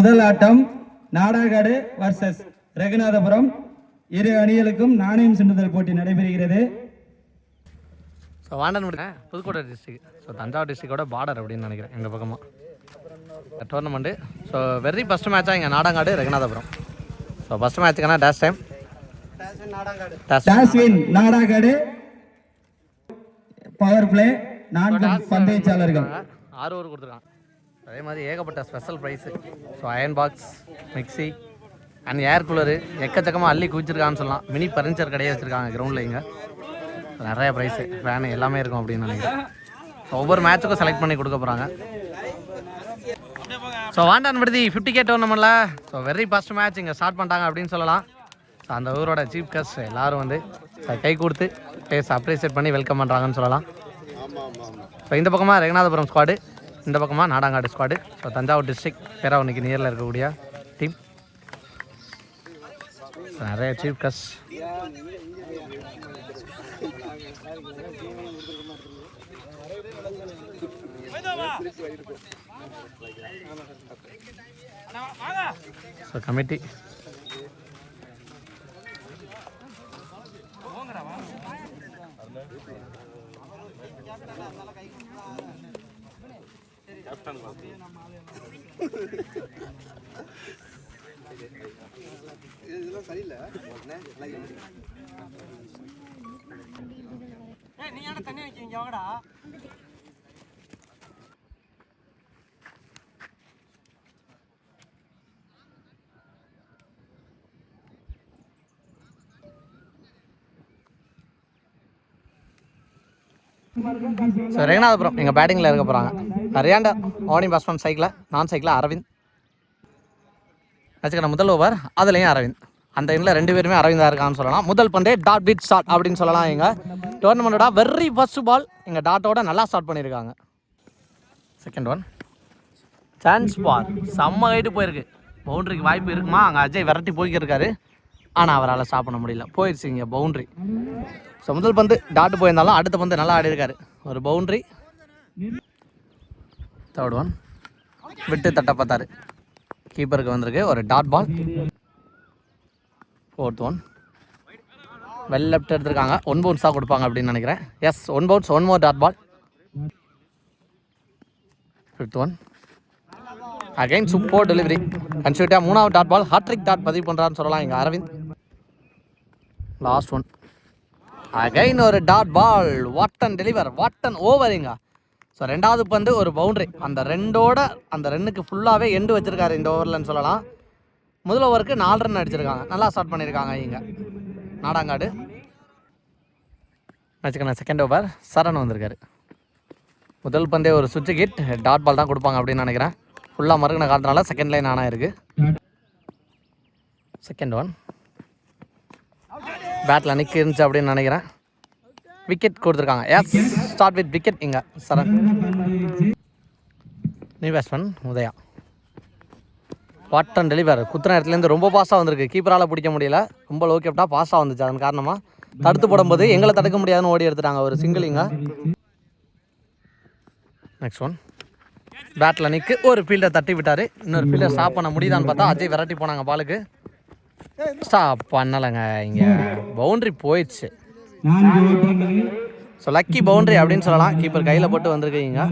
முதல் ஆட்டம் நாடாகாடு வர்சஸ் ரகுநாதபுரம். இரு அணிகளுக்கும் நாணயம் சிந்துதல் போட்டி நடைபெறுகிறது. So Vandanpatti Pudukkottai district, so Thanjavur டிஸ்ட்ரிக்டோட பார்டர் அப்படின்னு நினைக்கிறேன் எங்கள் பக்கமாக டோர்னமெண்ட்டு. ஸோ வெரி ஃபஸ்ட் மேட்சாக இங்கே நாடாங்காடு ரகுநாதபுரம். ஸோ ஃபஸ்ட் மேட்சுக்கான டேஷ் டைம் நாடாகாடு பவர் பிளே 4 பந்தயச்சாளர்கள் 6 ஓவர் கொடுத்துருக்காங்க. அதே மாதிரி ஏகப்பட்ட special prize. So iron box, mixie and air cooler எக்கச்சக்கமாக அள்ளி குவிச்சிருக்கான்னு சொல்லலாம். மினி பர்னிச்சர் கடையே வச்சுருக்காங்க கிரவுண்டில். இங்கே நிறைய ப்ரைஸு, ஃபேனு எல்லாமே இருக்கும் அப்படின்னு நினைக்கிறேன். ஸோ ஒவ்வொரு மேட்சுக்கும் செலக்ட் பண்ணி கொடுக்க போகிறாங்க. ஸோ வாண்டான்பட்டி 50K டோர்னமெண்ட்டில் ஸோ வெரி ஃபஸ்ட் மேட்ச் இங்கே ஸ்டார்ட் பண்ணிட்டாங்க அப்படின்னு சொல்லலாம். ஸோ அந்த ஊரோட சீஃப் கெஸ்ட் எல்லோரும் வந்து கை கொடுத்து பேஸ் அப்ரிசியேட் பண்ணி வெல்கம் பண்ணுறாங்கன்னு சொல்லலாம். ஸோ இந்த பக்கமாக ரகுநாதபுரம் ஸ்குவாடு, இந்த பக்கமாக நாடாங்காடு ஸ்குவாடு. ஸோ தஞ்சாவூர் டிஸ்ட்ரிக்ட் பேராவணிக்கு நியரில் இருக்கக்கூடிய டீம். நிறைய சீஃப் கெஸ்ட். ஸோ கமிட்டி இதெல்லாம் சரியில்லை. நீங்க தண்ணி வைக்கீங்க வாங்கடா. ஸோ ரகுநாதபுரம் எங்கள் பேட்டிங்கில் இருக்க போகிறாங்க. ஹரியாண்டா ஓனிங் பேட்ஸ்மேன் சைக்கிளில், நான் சைக்கிளில் அரவிந்த். வச்சுக்கணும் முதல் ஓவர் அதுலேயும் அரவிந்த். அந்த எண்ணில் 2 பேருமே அரவிந்தாக இருக்கான்னு சொல்லலாம். முதல் பந்தே டாட் பீட் ஸ்டார்ட் அப்படின்னு சொல்லலாம். எங்கள் டோர்னமெண்ட்டோட வெரி ஃபர்ஸ்ட் பால் எங்கள் டாட்டோட நல்லா ஸ்டார்ட் பண்ணியிருக்காங்க. செகண்ட் ஒன் சான்ஸ் பால் செம்ம ஹைட்டு போயிருக்கு. பவுண்ட்ரிக்கு வாய்ப்பு இருக்குமா? அங்கே அஜய் விரட்டி போய்க்கிருக்காரு, ஆனால் அவரால் ஸ்டாப் பண்ண முடியல, போயிடுச்சு இங்கே பவுண்ட்ரி. ஸோ முதல் பந்து டாட்டு போயிருந்தாலும் அடுத்த பந்து நல்லா ஆடி இருக்காரு. ஒரு பவுண்ட்ரி. தேர்ட் ஒன் விட்டு தட்ட பார்த்தாரு, கீப்பருக்கு வந்திருக்கு ஒரு dot ball. Fourth one well left எடுத்திருக்காங்க. 1 பவுன்ஸாக கொடுப்பாங்க அப்படின்னு நினைக்கிறேன். Yes 1 bounce, 1 more dot ball. Fifth one again super delivery. கன்சியூட்டாக 3வது டாட் பால். ஹாட்ரிக் டாட் பதிவு பண்ணுறான்னு சொல்லலாம் இங்கே அரவிந்த். லாஸ்ட் ஒன் அகைன் ஒரு dot ball. What a delivery, what a ஓவரிங்க. ஸோ 2வது பந்து ஒரு பவுண்ட்ரி. அந்த 2ஓட அந்த 2க்கு ஃபுல்லாகவே எண்டு வச்சுருக்காரு இந்த ஓவரில்னு சொல்லலாம். முதல் ஓவருக்கு 4 ரன் அடிச்சிருக்காங்க. நல்லா ஸ்டார்ட் பண்ணியிருக்காங்க இங்கே நாடாங்காடு. வச்சுக்கணும் செகண்ட் ஓவர் சரண் வந்திருக்காரு. முதல் பந்தே ஒரு சுவிட்ச் கிட், டாட் பால் தான் கொடுப்பாங்க அப்படின்னு நினைக்கிறேன். ஃபுல்லாக மறுகின காலத்தினால செகண்ட் லைன் ஆனால் இருக்குது. செகண்ட் ஒன் பேட்டில் நிற்க இருந்துச்சு அப்படின்னு நினைக்கிறேன். விக்கெட் கொடுத்துருக்காங்க. எஸ் ஸ்டார்ட் வித் விக்கெட் இங்கே Charan. New batsman Udaya. What a delivery குத்துன இடத்துலேருந்து ரொம்ப பாஸ்ட்டாக வந்திருக்கு. கீப்பரால் பிடிக்க முடியல, ரொம்ப லோ கேப்டாக பாஸ்ட்டாக வந்துச்சு. அதன் காரணமாக தடுத்து போடும்போது எங்களை தடுக்க முடியாதுன்னு ஓடி எடுத்துட்டாங்க ஒரு சிங்கிளிங்க. நெக்ஸ்ட் ஒன் பேட்டில் நிற்கு ஒரு ஃபீல்டை தட்டி விட்டார். இன்னொரு ஃபீல்டை ஸ்டாப் பண்ண முடியுதான்னு பார்த்தா அஜய் விரட்டி போனாங்க பாலுக்கு. ஸ்டாப் பண்ணலைங்க, இங்கே பவுண்ட்ரி போயிடுச்சு. ஸோ லக்கி பவுண்ட்ரி அப்படின்னு சொல்லலாம். கீப்பர் கையில் போட்டு வந்திருக்கீங்க.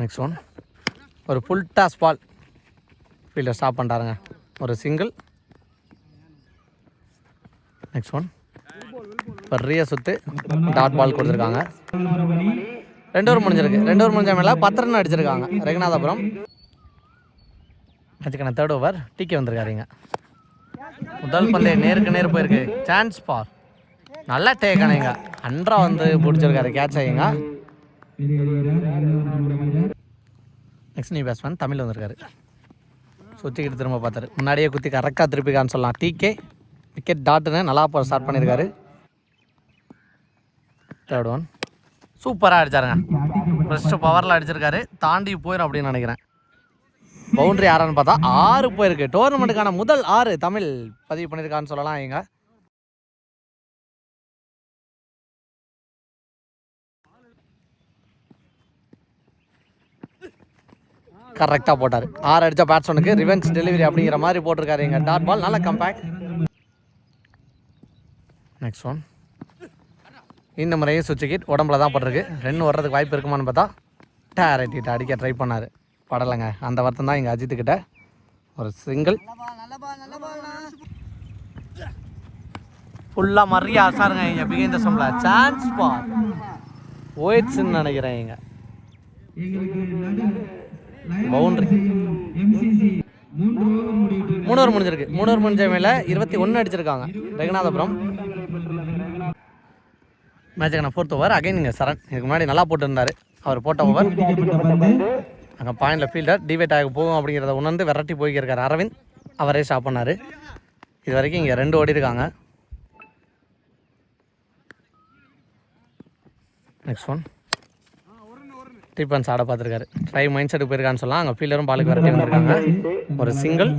நெக்ஸ்ட் ஒன் ஒரு full toss ball. Fielder stop பண்ணுறாருங்க, ஒரு சிங்கிள். நெக்ஸ்ட் ஒன் பெரிய சுத்து டாட் பால் கொடுத்துருக்காங்க. 2 ஓவர் முடிஞ்சிருக்கு. 2 ஓவர் முடிஞ்ச மேலே 10 ரன் அடிச்சிருக்காங்க ரகுநாதபுரம். வச்சுக்கணும் தேர்ட் ஓவர் டிகே வந்திருக்காருங்க. முதல் பந்தே நேருக்கு நேர் போயிருக்கு. சான்ஸ் பார் நல்லா டேக்கானுங்க. அன்றா வந்து பிடிச்சிருக்காரு கேட்ச் ஆகிங்க. நெக்ஸ்ட் நியூ பேட்ஸ்மேன் தமிழ் வந்திருக்காரு. சுற்றிக்கிட்டு திரும்ப பார்த்தாரு, முன்னாடியே குத்தி கரெக்டாக திருப்பிக்கான்னு சொல்லலாம். டிகே விக்கெட் டாட்டுன்னு நல்லா ஸ்டார்ட் பண்ணியிருக்காரு. தேர்ட் ஒன் சூப்பராக அடிச்சாருங்க. ஃபஸ்ட்டு பவரில் அடிச்சிருக்காரு, தாண்டி போயிடும் அப்படின்னு நினைக்கிறேன். பவுண்ட்ரி 6 பார்த்தா 6 போயிருக்கு. டோர்னமெண்ட்டுக்கான முதல் 6 தமிழ் பதிவு பண்ணியிருக்கான்னு சொல்லலாம். இங்க கரெக்டாக போட்டார். 6 அடித்த பேட்ஸ்மேனுக்கு ரிவென்ஸ் டெலிவரி அப்படிங்கிற மாதிரி போட்டிருக்காரு எங்கள் டாட் பால். நல்ல கம்பேக்ட். Next one. இந்த முறையும் சுவிட்ச் கிட் உடம்புல தான் போட்டிருக்கு. ரன் வர்றதுக்கு வாய்ப்பு இருக்குமான்னு பார்த்தா டேரக்ட் அடிக்க ட்ரை பண்ணார், படலைங்க. அந்த வருத்தம் தான் இங்கே அஜித்துக்கிட்ட. ஒரு சிங்கிள் ஃபுல்லாக மறிய அசாருங்க இங்கே பிகைந்த சம்பள சான்ஸ் பால் போயிடுச்சுன்னு நினைக்கிறேன். இங்கே பவுண்ட்ரி 3 ஓவர் முடிஞ்சிருக்கு. 3 ஓவர் முடிஞ்ச மேலே 21 அடிச்சிருக்காங்க ரெகுநாதபுரம். மேட்சுக்கான 4th over. அகைன் இங்கே சரண் இதுக்கு முன்னாடி நல்லா போட்டுருந்தார். அவர் போட்ட ஓவர் அங்கே பாயிண்டில் ஃபீல்டர் டிவேட் ஆக போகும் அப்படிங்கிறத உணர்ந்து விரட்டி போய்க்கிருக்கார் அரவிந்த். அவரே ஸ்டாப் பண்ணார். இது வரைக்கும் இங்கே 2 ஓடி இருக்காங்க. Next one. ட்ரீப்பன்ஸ் ஆட பார்த்துருக்காரு. ட்ரை மைண்ட் செட்டுக்கு போயிருக்கான்னு சொல்லலாம். அங்கே ஃபீல்டரும் பாலுக்கு விரட்டி வந்திருக்காங்க. ஒரு சிங்கிள்.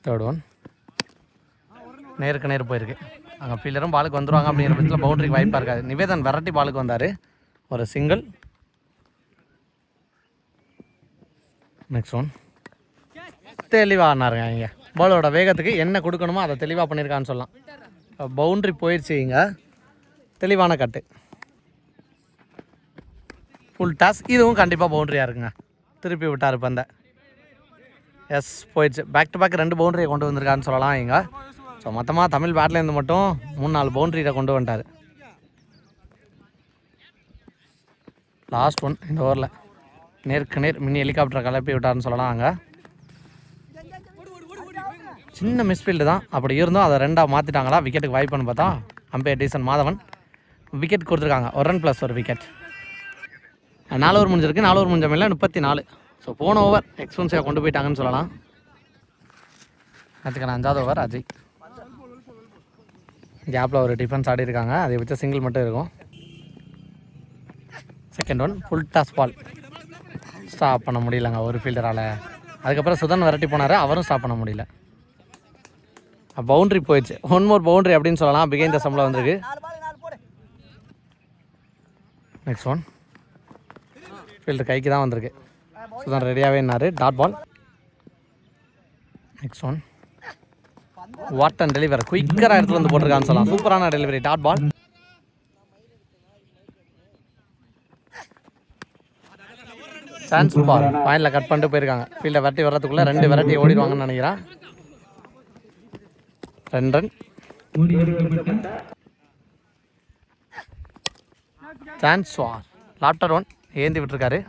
Third one. நேருக்கு நேர் போயிருக்கு. அங்கே ஃபீல்டரும் பாலுக்கு வந்துடுவாங்க அப்படிங்கிற பட்சத்தில் பவுண்டரிக்கு வாய்ப்பாக இருக்காது. நிவேதன் விரட்டி பாலுக்கு வந்தார். ஒரு சிங்கிள். Next one. தெளிவாக ஆனாருங்க. இங்கே பாலோட வேகத்துக்கு என்ன கொடுக்கணுமோ அதை தெளிவாக பண்ணியிருக்கான்னு சொல்லலாம். பவுண்ட்ரி போயிடுச்சு. இங்கே தெளிவான கட்டு. Full toss. இதுவும் கண்டிப்பாக பவுண்ட்ரியாக இருக்குங்க. திருப்பி விட்டார் பந்தை. எஸ் போயிடுச்சு. பேக் டு பேக் 2 பவுண்டரியை கொண்டு வந்திருக்கான்னு சொல்லலாம். இங்கே ஸோ மொத்தமாக தமிழ் பேட்லேருந்து மட்டும் 3-4 பவுண்டரியை கொண்டு வந்துட்டார். Last one. இந்த ஓவரில் நேருக்கு நேர் மினி ஹெலிகாப்டரை கிளப்பி விட்டார்னு சொல்லலாம். அங்கே சின்ன மிஸ்ஃபீல்டு தான். அப்படி இருந்தும் அதை 2ஆக மாற்றிட்டாங்களா விக்கெட்டுக்கு வாய்ப்புன்னு பார்த்தா அம்பையர் டீசன் மாதவன் விக்கெட் கொடுத்துருக்காங்க. 1 ரன் ப்ளஸ் 1 விக்கெட். 4 ஓவர் முடிஞ்சிருக்கு. 4 ஓவர் முடிஞ்ச மேலே 34. ஸோ போன ஓவர் எக்ஸ்பென்சிவாக கொண்டு போயிட்டாங்கன்னு சொல்லலாம். அதுக்கான 5வது ஓவர் அஜய். கேப்பில் ஒரு டிஃபென்ஸ் ஆடி இருக்காங்க. அதை வச்ச சிங்கிள் மட்டும் இருக்கும். Second one. Full toss ball. Stop பண்ண முடியலங்க ஒரு ஃபீல்டரால். அதுக்கப்புறம் சுதன் விரட்டி போனார். அவரும் ஸ்டாப் பண்ண முடியல. பவுண்ட்ரி போயிடுச்சு. 1 மோர் பவுண்ட்ரி அப்படின்னு சொல்லலாம். பிகைந்த சம்பளம் வந்திருக்கு. Next one. ஃபீல்டர் கைக்கு தான் வந்திருக்கு. சுதன் ரெடியாகவே என்னார். Dot ball. Next one. What and delivery குயிக்கராக இடத்துல வந்து போட்டிருக்கான்னு சொல்லலாம். சூப்பரான delivery. Dot ball. Chance ball. பாயிண்டில் கட் பண்ணிட்டு போயிருக்காங்க. ஃபீல்டை விரட்டி வர்றதுக்குள்ளே 2 விரட்டி ஓடிடுவாங்கன்னு நினைக்கிறேன். 2 ரன். Chance ball. லாப்டர் ஒன் ஏந்தி விட்டுருக்காரு.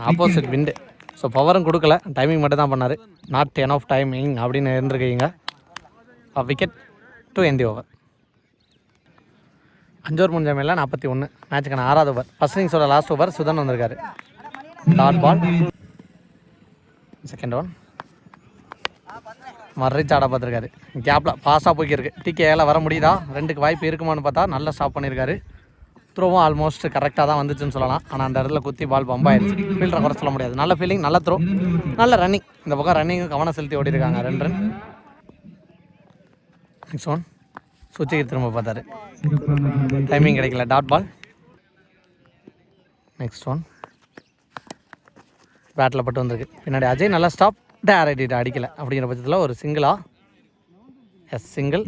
ஆப்போசிட் விண்டு. ஸோ பவரும் கொடுக்கல, டைமிங் மட்டும் தான் பண்ணார். நாட் என் ஆஃப் டைமிங் அப்படின்னு இருந்திருக்கீங்க. Wicket to end the over. 5 over முடிஞ்ச மேலே 41. மேட்சுக்கான 6வது ஓவர். ஃபர்ஸ்ட் இன்னிங்ஸோட லாஸ்ட் ஓவர். சுதன் வந்திருக்காரு. Dot ball. Second one. மர்ரிச் ஆட பார்த்துருக்காரு. கேப்பில் பாஸாக போய்க்கிருக்கு. டிகேயால் வர முடியுதா? 2க்கு வாய்ப்பு இருக்குமான்னு பார்த்தா நல்லா ஸ்டாப் பண்ணியிருக்காரு. த்ரோவும் ஆல்மோஸ்ட் கரெக்டாக தான் வந்துச்சுன்னு சொல்லலாம். ஆனால் அந்த இடத்துல குத்தி பால் பம்பாயிருச்சு. ஃபீல்டரை குறை சொல்ல முடியாது. நல்ல ஃபீலிங், நல்ல த்ரோ, நல்ல ரன்னிங். இந்த பக்கம் ரன்னிங்கும் கவனம் செலுத்தி ஓடி இருக்காங்க. 2 ரன். Next one. சுவிட்சுக்கு திரும்ப பார்த்தாரு. டைமிங் கிடைக்கல. Dot ball. Next one. பேட்டில் பட்டு வந்திருக்கு. பின்னாடி அஜய் நல்லா ஸ்டாப். டேரக்ட் அடிக்கலை. அப்படிங்கிற பட்சத்தில் ஒரு சிங்கிளா? Yes, single.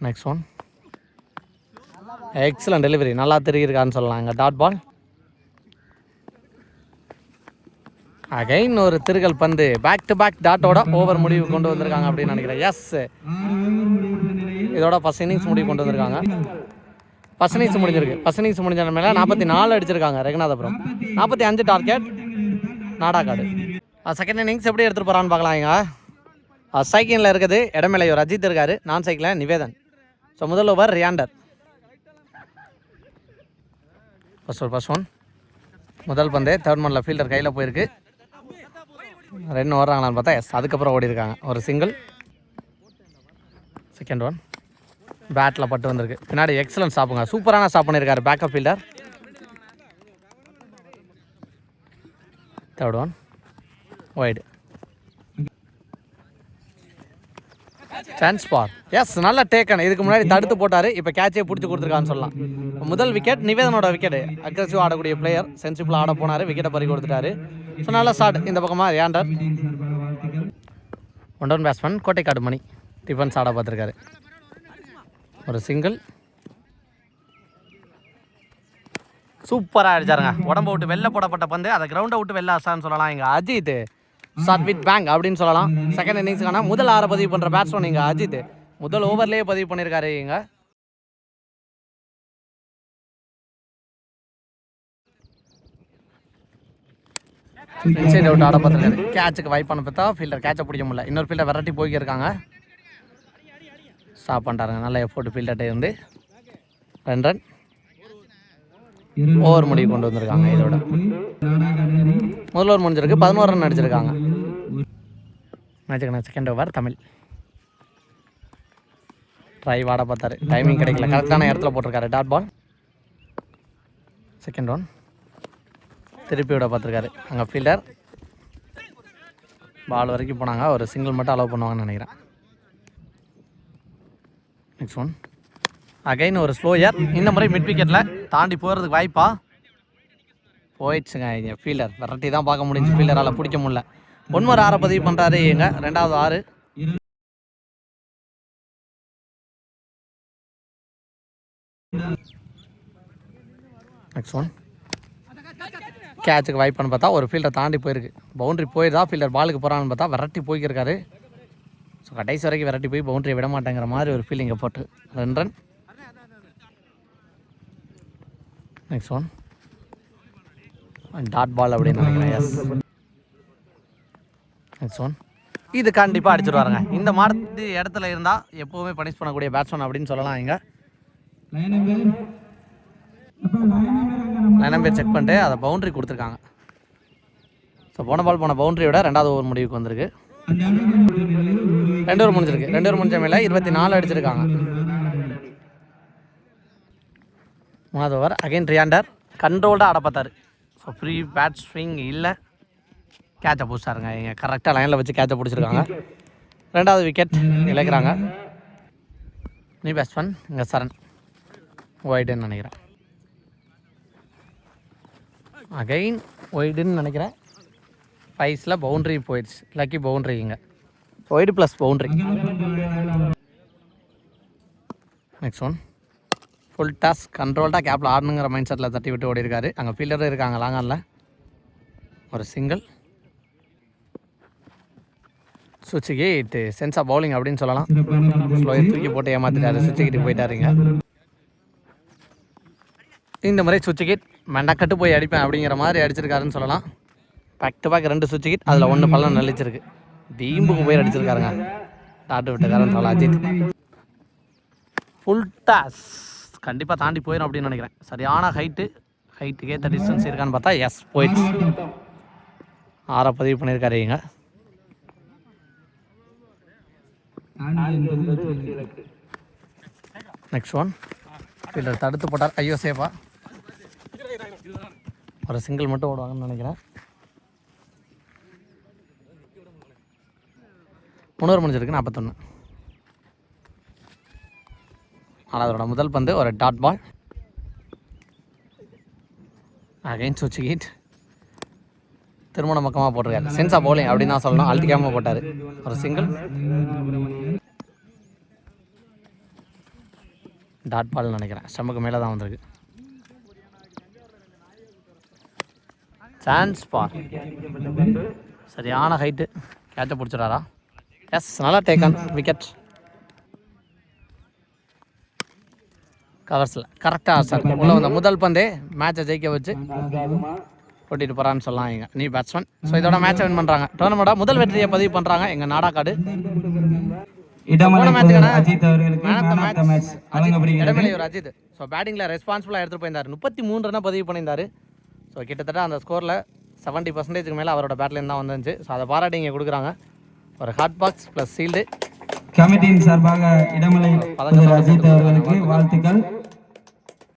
Next one. Excellent delivery. நல்லா தெரியிருக்கான்னு சொல்லலாம். இங்கே டாட் பால். அகைன் ஒரு திருகல் பந்து. பேக் டு பேக் டாட்டோட ஓவர் முடிவு கொண்டு வந்திருக்காங்க அப்படின்னு நினைக்கிறேன். எஸ், இதோட ஃபர்ஸ்ட் இன்னிங்ஸ் முடிவு கொண்டு வந்திருக்காங்க. ஃபர்ஸ்ட் இன்னிங்ஸ் முடிஞ்சிருக்கு. ஃபர்ஸ்ட் இன்னிங்ஸ் முடிஞ்ச மேலே 44 அடிச்சிருக்காங்க ரெகுநாதபுரம். 45 டார்கெட் நாடாக்காடு. செகண்ட் இன்னிங்ஸ் எப்படி எடுத்துகிட்டு போகிறான்னு பார்க்கலாம். இங்கே சைக்கிளில் இருக்குது இடமேலை ஒரு அஜித் இருக்கார். நான் சைக்கிளில் நிவேதன். ஸோ முதல் ஓவர் ரியாண்டர். First one. முதல் பந்து தேர்ட் மனில் ஃபீல்டர் கையில் போயிருக்கு. 2 ஓடுறாங்களான்னு பார்த்தா எஸ், அதுக்கப்புறம் ஓடி இருக்காங்க. ஒரு சிங்கிள். Second one. பேட்டில் பட்டு வந்திருக்கு. பின்னாடி எக்ஸலன்ட் ஸ்டாப்புங்க. சூப்பரான ஸ்டாப் பண்ணியிருக்காரு backup fielder. Third one. Wide. Chance பார் எஸ் நல்ல டேக்கன். இதுக்கு முன்னாடி தடுத்து போட்டார், இப்போ கேட்சே பிடிச்சி கொடுத்துருக்கான்னு சொல்லலாம். முதல் விக்கெட் நிவேதனோட விக்கெட். அக்ரெசிவ் ஆடக்கூடிய பிளேயர், சென்சிபிளாக ஆட போனார், விக்கெட்டை பறி கொடுத்துட்டாரு. ஸோ நல்ல ஸ்டார்ட். இந்த பக்கமாக ரியாண்டர் ஒன் டவுன் பேட்ஸ்மேன் கோட்டைக்காடு மணி டிஃபென்ஸ் ஆட பார்த்துருக்காரு. ஒரு சிங்கிள் சூப்பராக அடிச்சாருங்க. உடம்பை விட்டு வெளில போடப்பட்ட பந்து அதை கிரவுண்டை விட்டு வெளில அசான்னு சொல்லலாம். இங்கே அஜித் ஷாட் வித் பேங்க் அப்படின்னு சொல்லலாம். செகண்ட் இன்னிங்ஸுக்கான முதல் 6 பதிவு பண்ணுற பேட்ஸ்மேன் இங்கே அஜித் முதல் ஓவர்லேயே பதிவு பண்ணியிருக்காரு. இங்கே இன்சைட் அவுட் ஆட பார்த்துருக்காரு. கேட்சுக்கு வாய்ப்பான பார்த்தா ஃபீல்டர் கேட்சை பிடிக்க முடியல. இன்னொரு ஃபீல்டர் விரட்டி போய்க்கிருக்காங்க. ஸ்டாப் பண்ணிட்டாருங்க. நல்ல எஃபோர்ட் ஃபீல்டர்கிட்ட இருந்து 2 ரன் ஓவர் முடிவு கொண்டு வந்திருக்காங்க. இதோட முதல் ஓவர் முடிஞ்சிருக்கு, 11 ரன் அடிச்சிருக்காங்க. மேட்சுக்கான செகண்ட் ஓவர் தமிழ் ட்ரை ஆட பார்த்தாரு, டைமிங் கிடைக்கல, கரெக்டான இடத்துல போட்டிருக்காரு. டாட் பால் செகண்ட் ஒன் திருப்பி விட பார்த்துருக்காரு. அங்கே ஃபீல்டர் பால் வரைக்கும் போனாங்க, ஒரு சிங்கிள் மட்டும் அலோவ் பண்ணுவாங்கன்னு நினைக்கிறேன். நெக்ஸ்ட் ஒன் அகைன் ஒரு ஸ்லோயர். இந்த முறை மிட் விக்கெட்டில் தாண்டி போகிறதுக்கு வாய்ப்பா போயிடுச்சுங்க. இங்கே ஃபீல்டர் விரட்டி தான் பார்க்க முடிஞ்சு, ஃபீல்டரால் பிடிக்க முடியல. 1 பதிவு பண்ணுறாரு. எங்க ரெண்டாவது 6. நெக்ஸ்ட் ஒன் கேட்சுக்கு வாய்ப்புன்னு பார்த்தா ஒரு ஃபீல்டர் தாண்டி போயிருக்கு. பவுண்ட்ரி போயிருந்தா ஃபீல்டர் பாலுக்கு போகிறான்னு பார்த்தா விரட்டி போய்க்கிருக்காரு. ஸோ கடைசி வரைக்கும் விரட்டி போய் பவுண்ட்ரியை விட மாட்டேங்கிற மாதிரி ஒரு ஃபீலிங்கை போட்டு 2 run. Next one dot ball அப்படின்னு நினைக்கிறேன். எஸ் நெக்ஸ்ட் ஒன் இது கண்டிப்பாக அடிச்சுடுவாருங்க. இந்த மாதிரி இடத்துல இருந்தால் எப்போவுமே பனிஷ் பண்ணக்கூடிய பேட்ஸ்மேன் அப்படின்னு சொல்லலாம். இங்கே லைன் பேர் செக் பண்ணிட்டு அதை பவுண்ட்ரி கொடுத்துருக்காங்க. ஸோ போன பால் போன பவுண்ட்ரியோட 2வது ஓவர் முடிவுக்கு வந்திருக்கு. 2 ஓவர் முடிஞ்சிருக்கு. 2 ஓவர் முடிஞ்ச மேலே 24 அடிச்சிருக்காங்க. 3வது ஓவர் அகைன் ரியாண்டர் கண்ட்ரோல்டாக ஆட பார்த்தாரு. ஸோ ஃப்ரீ பேட் ஸ்விங் இல்லை, கேட்சை பிடிச்சாருங்க. இங்கே கரெக்டாக லைனில் வச்சு கேட்சை பிடிச்சிருக்காங்க. 2வது விக்கெட் இழக்கிறாங்க. நீ பேட்ஸ்மேன் இங்கே சரண் ஒய்டுன்னு நினைக்கிறேன். அகைன் ஒய்டுன்னு நினைக்கிறேன். 5ஸில் பவுண்ட்ரி போயிடுச்சு. Lucky boundary. இங்கே wide plus boundary. Next one full toss கண்ட்ரோல்டாக கேப்பில் ஆடணுங்கிற மைண்ட் செட்டில் தட்டி விட்டு ஓடி இருக்காரு. அங்கே ஃபீல்டரும் இருக்காங்க லாங்கானில். ஒரு சிங்கிள் சுவிட்சுக்கு சென்ஸ் ஆஃப் பவுலிங் அப்படின்னு சொல்லலாம். ஸ்லோயர் தூக்கி போட்டு ஏமாத்திட்டாரு, சுவிட்சுக்கிட்டு போயிட்டாருங்க. இந்த முறை சுவிட்சுக்கிட் மெண்டக்கட்டு போய் அடிப்பேன் அப்படிங்கிற மாதிரி அடிச்சிருக்காருன்னு சொல்லலாம். பேக் டு பேக் 2 சுவிட்சுக்கிட், அதில் 1 பள்ளம் நெளிச்சிருக்கு. டீம்புக்கு போய் அடிச்சிருக்காருங்க. டாட்டு விட்டுக்காரன்னு சொல்லலாம் அஜித். ஃபுல் டாஸ் கண்டிப்பாக தாண்டி போயிடும் அப்படின்னு நினைக்கிறேன். சரியான ஹைட்டுக்கு ஏற்ற டிஸ்டன்ஸ் இருக்கான்னு பார்த்தா எஸ் போயிடுச்சு. 6 பதிவு பண்ணியிருக்காரு. இங்க நெக்ஸ்ட் ஒன் ஃபீல்டர் தடுத்து போட்டார். ஐயோ சேஃபா ஒரு சிங்கிள் மட்டும் ஓடுவாங்கன்னு நினைக்கிறேன். 3 ஓவர் முடிஞ்சிருக்கு. 41. 4வதோட முதல் பந்து ஒரு டாட் பால். அகைன் சுவிட்சுக்கிட் திருமண பக்கமாக போட்டிருக்காரு. சென்ஸா பவுலிங் அப்படின்னு தான் சொல்லணும். அழுத்திக்காமல் போட்டார். ஒரு சிங்கிள் டாட் பால் நினைக்கிறேன். ஸ்டம்புக்கு மேலே தான் வந்திருக்கு. சான்ஸ் பார் சரியான ஹைட்டு, கேட்சை பிடிச்சிடாரா? எஸ் நல்லா டேக்கன் விக்கெட். கவர்ஸில் கரெக்டாக சார் உள்ள வந்த முதல் பந்தே மேட்சை ஜெயிக்க வச்சு ஓட்டிட்டு போகிறான்னு சொல்லலாம். எங்கள் நீ பேட்ஸ்மேன். ஸோ இதோட மேட்சை வின் பண்ணுறாங்க. டோர்னமெண்ட்டாக முதல் வெற்றியை பதிவு பண்ணுறாங்க எங்கள் நாடாக்காடு. அஜித் ஸோ பேட்டிங்கில் ரெஸ்பான்சிபிளாக எடுத்துகிட்டு போயிருந்தார். 33 ரன்னை பதிவு பண்ணியிருந்தார். ஸோ கிட்டத்தட்ட அந்த ஸ்கோரில் 70% மேலே அவரோட பேட்லேருந்து தான் வந்துச்சு. ஸோ அதை பாராட்டி இங்கே கொடுக்குறாங்க. ஒரு ஹாட் பாக்ஸ் ப்ளஸ் சீல்டு கமிட்டியின் சார்பாக இடமலை அஜித் அவர்களுக்கு வாழ்த்துக்கள்.